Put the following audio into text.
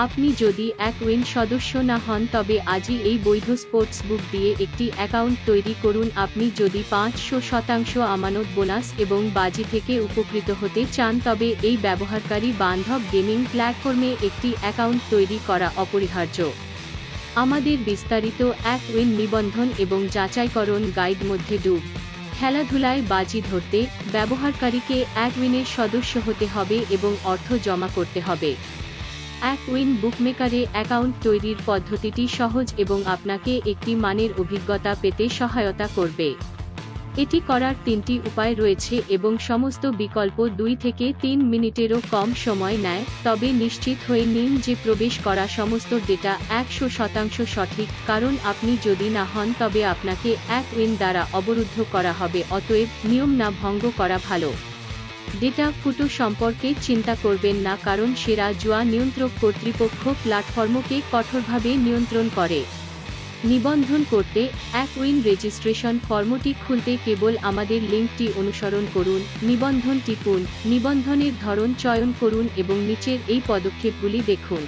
আপনি যদি এক উইন সদস্য না হন তবে আজই এই বৈধ স্পোর্টস বুক দিয়ে একটি অ্যাকাউন্ট তৈরি করুন। আপনি যদি 500% আমানত বোনাস এবং বাজি থেকে উপকৃত হতে চান তবে এই ব্যবহারকারী বান্ধব গেমিং প্ল্যাটফর্মে একটি অ্যাকাউন্ট তৈরি করা অপরিহার্য। আমাদের বিস্তারিত এক উইন নিবন্ধন এবং যাচাইকরণ গাইড মধ্যে ডুব। খেলাধুলায় বাজি ধরতে ব্যবহারকারীকে এক উইনের সদস্য হতে হবে এবং অর্থ জমা করতে হবে। এক উইন বুকমেকারে অ্যাকাউন্ট তৈরির পদ্ধতিটি সহজ এবং আপনাকে একটি মানের অভিজ্ঞতা পেতে সহায়তা করবে। এটি করার 3টি উপায় রয়েছে এবং সমস্ত বিকল্প 2 থেকে 3 মিনিটেরও কম সময় নেয়, তবে নিশ্চিত হয়ে নিন যে প্রবেশ করা সমস্ত ডেটা 100% সঠিক, কারণ আপনি যদি না হন তবে আপনাকে এক উইন দ্বারা অবরুদ্ধ করা হবে, অতএব নিয়ম না ভঙ্গ করা ভালো। ডেটা ফুটো সম্পর্কে চিন্তা করবেন না, কারণ সেরা জুয়া নিয়ন্ত্রক কর্তৃপক্ষ প্ল্যাটফর্মকে কঠোরভাবে নিয়ন্ত্রণ করে। নিবন্ধন করতে এক উইন রেজিস্ট্রেশন ফর্মটি খুলতে কেবল আমাদের লিঙ্কটি অনুসরণ করুন, নিবন্ধন টিপুন, নিবন্ধনের ধরন চয়ন করুন এবং নিচের এই পদক্ষেপগুলি দেখুন।